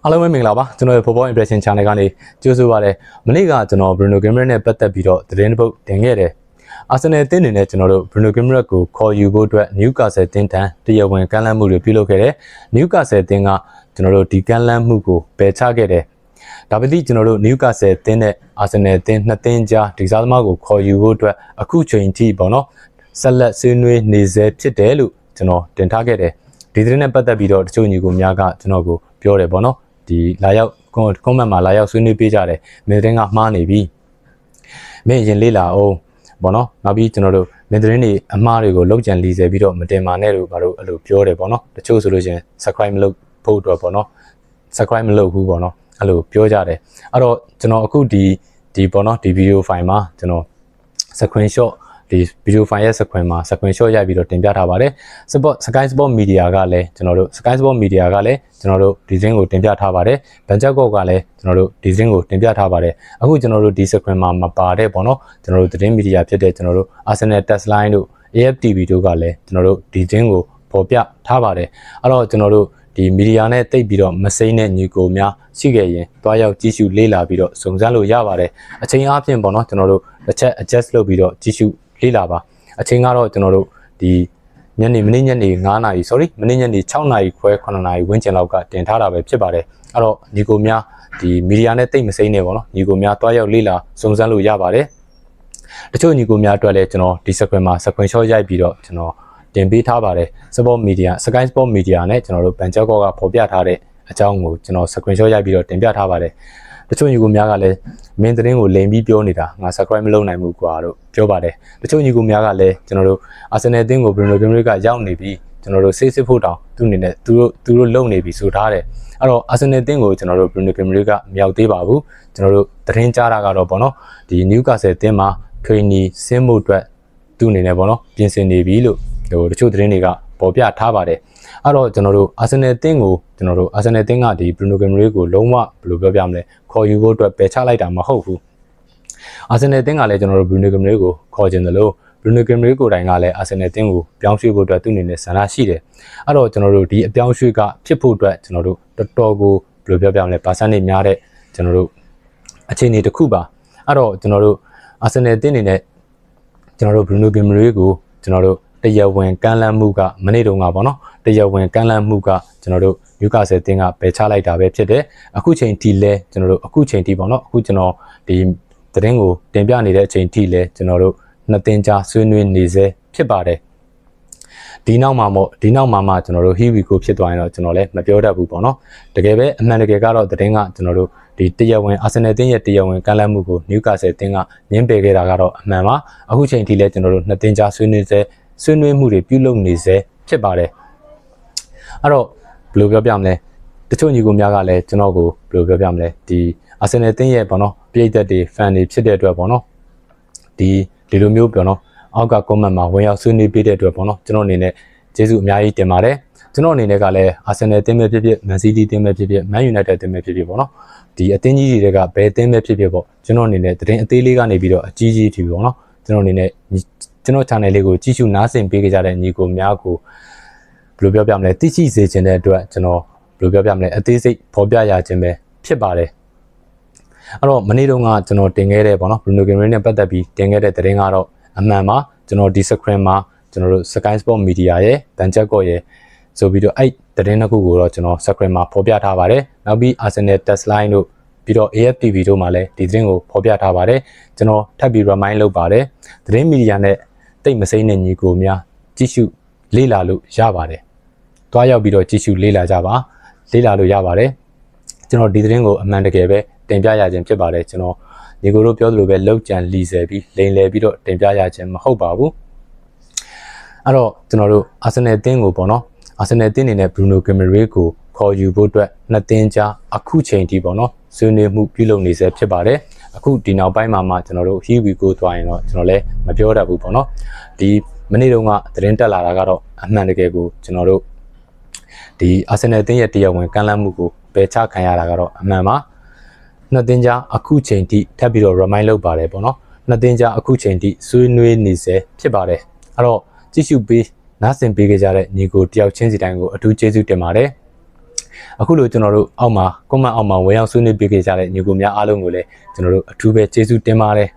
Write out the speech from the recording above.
အားလုံးပဲမင်္ဂလာပါကျွန်တော်ရဲ့ Football Impression Channel ကနေကြိုဆိုပါရစေမနေ့ကကျွန်တော် Bruno Guimaraes နဲ့ပတ်သက်ပြီးတော့သတင်းတစ်ပုဒ်တင်ခဲ့တယ်Arsenal အသင်းအနေနဲ့ကျွန်တော်တို့ Bruno Guimaraes ကိုခေါ်ယူဖို့အတွက် Newcastle အသင်းထံတရားဝင်ကမ်းလှမ်းမှုတွေပြုလုပ်ခဲ့တယ် Newcastle အသင်းကကျွန်တော်တို့ဒီကမ်းလှမ်းမှုကိုပယ်ချခဲ့တယ်ဒါပေမဲ့ကျွန်တော်တို့ Newcastle အသင်းနဲ့ Arsenal အသင်းနှစ်သင်းကြားဒီစားသမားကိုခေါ်ယူဖို့အတွက်အခုချိန်ထိပေါ့နော်ဆက်လက်ဆွေးနွေးနေဆဲဖြစ်တယ်လို့ကျွန်တော်တင်ထားခဲ့တယ်ဒီသတင်းနဲ့ပတ်သက်ပြီးတော့တချို့ညီကိုများကကျွန်တော်ကိုပြောတယ်ပေါ့နော်ဒီလာရောက် comment မှာလာရောက်ဆွေးနွေးပေးကြတယ်မင်းသတင်းကမှားနေပြီမင်းရင်လေးလာအောင်ပေါ့နော်နောက်ပြီးကျွန်တော်တို့မင်းသတင်းတွေအမှားတွေကိုလောက်ကြံလီဆယ်ပြီးတော့မတင်ပါနဲ့လို့ဘာလို့အဲ့လိုပြောတယ်ပေါ့နော်တချို့ဆိုလို့ရှင် subscribe မလုပ်ဖို့အတွက်ပေါ့နော် subscribe မလုပ်ဘူးပေါ့နော်အဲ့လိုပြောကြတယ်အဲ့တော့ကျွန်တော်အခုဒီပေါ့နော်ဒီ video file မှာကျွန်တော် screenshot ဒီ video file ရဲ့ screenshot ရိုက်ပြီးတော့တင်ပြထားပါတယ် Sky Sport Media ကလည်းကျွန်တော်တို့ Sky Sport Media ကလည်းကျွန်တော်တို့ဒီသတင်းကိုတင်ပြထားပါတယ်ဘန်ချက်ကော့ကလည်းကျွန်တော်တို့ဒီသတင်းကိုတင်ပြထားပါတယ်အခုကျွန်တော်တို့ဒီ screen မှာမပါတဲ့ပေါ့နော်ကျွန်တော်တို့သတင်းမီဒီယာဖြစ်တဲ့ကျွန်တော်တို့ Arsenal Test Line တို့ AFTV တို့ကလည်းကျွန်တော်တို့ဒီသတင်းကိုပေါ်ပြထားပါတယ်အဲ့တော့ကျွန်တော်တို့ဒီမီဒီယာနဲ့တိတ်ပြီးတော့မစိမ့်တဲ့ညီကိုများရှိခဲ့ရင်တွားရောက်ကြည့်ရှုလေ့လာပြီးတော့စုံစမ်းလို့ရပါတယ်အချိန်အားဖြင့်ပေါ့နော်ကျွန်တော်တို့တစ်ချက် adjust လုပ်ပြီးတော့ကြည့်ရှုလေ့လာပါအချိန်ကတော့ကျွန်တော်တို့ဒီမနေ့ညနေ9နာရီ sorry မနေ့ညနေ6နာရီခွဲ9နာရီဝန်းကျင်လောက်ကတင်ထားတာပဲဖြစ်ပါတယ်အဲ့တော့ညီကိုများဒီမီဒီယာနဲ့တိတ်မစိမ့်နေပေါ့နော်ညီကိုများတွားရောက်လေ့လာစုံစမ်းလို့ရပါတယ်တချို့ညီကိုများအတွက်လည်းကျွန်တော်ဒီ screen မှာ screenshot ရိုက်ပြီးတော့ကျွန်တော်တင်ပေးထားပါတယ် Sport Media Sky Sport Media နဲ့ကျွန်တော်တို့ဘန်ချက်ကော့ကဖော်ပြထားတဲ့အကြောင်းကိုကျွန်တော် screenshot ရိုက်ပြီးတော့တင်ပြထားပါတယ်တချို့ညီကိုများကလည်းမင်းသတင်းကိုလိမ်ပြီးပြောနေတာငါ subscribe မလုပ်နိုင်ဘူးကွာလို့ပြောပါတယ်တချို့ညီကိုများကလည်းကျွန်တော်တို့ Arsenal အသင်းကို Bruno Guimaraes ကရောက်နေပြီကျွန်တော်တို့ဆေးစစ်ဖို့တောင်သူ့အနေနဲ့သူတို့လုံနေပြီဆိုထားတယ်အဲ့တော့ Arsenal အသင်းကိုကျွန်တော်တို့ Bruno Guimaraes ကမရောက်သေးပါဘူးကျွန်တော်တို့သတင်းကြားတာကတော့ပေါ့နော်ဒီ Newcastle အသင်းမှာ training ဆင်းဖို့အတွက်သူ့အနေနဲ့ပေါ့နော်ပြင်ဆင်နေပြီလို့တချို့သတင်းတွေကပေါ်ပြထားပါတယ်အဲ့တော့ကျွန်တော်တို့ Arsenal အသင်းကိုကျွန်တော်တို့ Arsenal အသင်းကဒီ Bruno Guimaraes ကိုလုံးဝဘယ်လိုပြောပြမလဲခေါ်ယူဖို့အတွက်ပယ်ချလိုက်တာမဟုတ်ဘူး Arsenal အသင်းကလည်းကျွန်တော်တို့ Bruno Guimaraes ကိုခေါ်ခြင်းတယ်လို့ Bruno Guimaraes ကိုတိုင်ကလည်း Arsenal အသင်းကိုပြောင်းရွှေ့ဖို့အတွက်သူ့အနေနဲ့ဆန္ဒရှိတယ်အဲ့တော့ကျွန်တော်တို့ဒီအပြောင်းရွှေ့ကဖြစ်ဖို့အတွက်ကျွန်တော်တို့တော်တော်ကိုဘယ်လိုပြောပြမလဲပါစံနေများတဲ့ကျွန်တော်တို့အခြေအနေတစ်ခုပါအဲ့တော့ကျွန်တော်တို့ Arsenal အသင်းအနေနဲ့ကျွန်တော်တို့ Bruno Guimaraes ကိုကျွန်တော်တို့တရားဝင်ကမ်းလှမ်းမှုကမနေ့တုန်းကပေါ့နော်တရားဝင်ကမ်းလှမ်းမှုကကျွန်တော်တို့ Newcastle အသင်းကပယ်ချလိုက်တာပဲဖြစ်တယ်အခုချိန်ထိလဲကျွန်တော်တို့အခုချိန်ထိပေါ့နော်အခုကျွန်တော်ဒီသတင်းကိုတင်ပြနေတဲ့အချိန်ထိလဲကျွန်တော်တို့နှစ်သင်းကြားဆွေးနွေးနေစေဖြစ်ပါတယ်ဒီနောက်မှာကျွန်တော်တို့ here we go ဖြစ်သွားရင်တော့ကျွန်တော်လည်းမပြောတတ်ဘူးပေါ့နော်တကယ်ပဲအမှန်တကယ်ကတော့သတင်းကကျွန်တော်တို့ဒီတရားဝင် Arsenal အသင်းရဲ့တရားဝင်ကမ်းလှမ်းမှုကို Newcastle အသင်းကညှင်းပယ်ခဲ့တာကတော့အမှန်ပါအခုချိန်ထိလဲကျွန်တော်တို့နှစ်သင်းကြားဆွေးနွေးမှုတွေပြုလုပ်နေစေဖြစ်ပါတယ်အဲ့တော့ဘယ်လိုပြောပြမလဲတချို့ညီကိုများကလည်းကျွန်တော်ကိုဘယ်လိုပြောပြမလဲဒီ Arsenal အသင်းရဲ့ပေါ့နော်ပြည်သက်တွေ fan တွေဖြစ်တဲ့အတွက်ပေါ့နော်ဒီလိုမျိုးပြောနော်အောက်က comment မှာဝင်ရောက်ဆွေးနွေးပေးတဲ့အတွက်ပေါ့နော်ကျွန်တော်အနေနဲ့ကျေးဇူးအများကြီးတင်ပါတယ်ကျွန်တော်အနေနဲ့ကလည်း Arsenal အသင်းပဲဖြစ်ဖြစ် Man City အသင်းပဲဖြစ်ဖြစ် Man United အသင်းပဲဖြစ်ဖြစ်ပေါ့နော်ဒီအသင်းကြီးတွေကဘယ်အသင်းပဲဖြစ်ဖြစ်ပေါ့ကျွန်တော်အနေနဲ့သတင်းအသေးလေးကနေပြီးတော့အကြီးကြီးထီပေါ့နော်ကျွန်တော်အနေနဲ့ကျွန်တော် channel လေးကိုကြည့်ရှုနားဆင်ပေးကြတဲ့ညီကိုများကိုဘယ်လိုပြောပြမလဲသိရှိစေခြင်းတဲ့အတွက်ကျွန်တော်ဘယ်လိုပြောပြမလဲအသေးစိတ်ဖော်ပြရခြင်းပဲဖြစ်ပါတယ်အဲ့တော့မနေ့တုန်းကကျွန်တော်တင်ခဲ့တဲ့ပေါ့နော် Bruno Guimaraes နဲ့ပတ်သက်ပြီးတင်ခဲ့တဲ့သတင်းကတော့အမှန်ပါကျွန်တော်ဒီ screen မှာကျွန်တော်တို့ Sky Sport Media ရဲ့ဘန်ချက်ကော့ရဲ့ဆိုပြီးတော့အဲ့သတင်းတစ်ခုကိုတော့ကျွန်တော် screen မှာဖော်ပြထားပါတယ်နောက်ပြီး Arsenal Test Line တို့ပြီးတော့ AFTV တို့မှာလည်းဒီသတင်းကိုဖော်ပြထားပါတယ်ကျွန်တော်ထပ်ပြီး remind လုပ်ပါတယ်သတင်းမီဒီယာနဲ့တိတ်မစိမ့်တဲ့ညီကိုများကြည့်ရှုလေ့လာလို့ရပါတယ်တွားရောက်ပြီးတော့ကြည့်ရှုလေ့လာကြပါလေ့လာလို့ရပါတယ်ကျွန်တော်ဒီသတင်းကိုအမှန်တကယ်ပဲတင်ပြရခြင်းဖြစ်ပါတယ်ကျွန်တော်ညီကိုတို့ပြောသလိုပဲလောက်ကြံလီဆယ်ပြီးလိန်လည်ပြီးတော့တင်ပြရခြင်းမဟုတ်ပါဘူးအဲ့တော့ကျွန်တော်တို့ Arsenal အသင်းကိုပေါ့နော် Arsenal အသင်းအနေနဲ့ Bruno Guimaraes ကိုခေါ်ယူဖို့အတွက်နှစ်သင်းကြားအခုချိန်ထိပေါ့နော်ဆွေးနွေးမှုပြုလုပ်နေစေဖြစ်ပါတယ်အခုဒီနောက်ပိုင်းမှာကျွန်တော်တို့ here we go သွားရင်တော့ကျွန်တော်လည်းမပြောတတ်ဘူးပေါ့နော်ဒီမနေ့တုန်းကသတင်းတက်လာတာကတော့အမှန်တကယ်ကိုကျွန်တော်တို့ဒီ Arsenal အသင်းရဲ့တရားဝင်ကမ်းလှမ်းမှုကိုပယ်ချခံရတာကတော့အမှန်ပါနှစ်သင်းကြားအခုချိန်ထိထပ်ပြီးတော့ remind လုပ်ပါတယ်ပေါ့နော်နှစ်သင်းကြားအခုချိန်ထိဆွေးနွေးနေစေဖြစ်ပါတယ်အဲ့တော့ကြည့်ရှုပေးနားဆင်ပေးကြတဲ့ညီကိုတယောက်ချင်းစီတိုင်းကိုအထူးကျေးဇူးတင်ပါတယ် အခုလိုကျွန်တော်တို့အောက်မှာ comment အောက်မှာဝင်ရောက်ဆွေးနွေးပေးကြတဲ့ညီကိုများအားလုံးကိုလည်းကျွန်တော်တို့အထူးပဲကျေးဇူးတင်ပါတယ်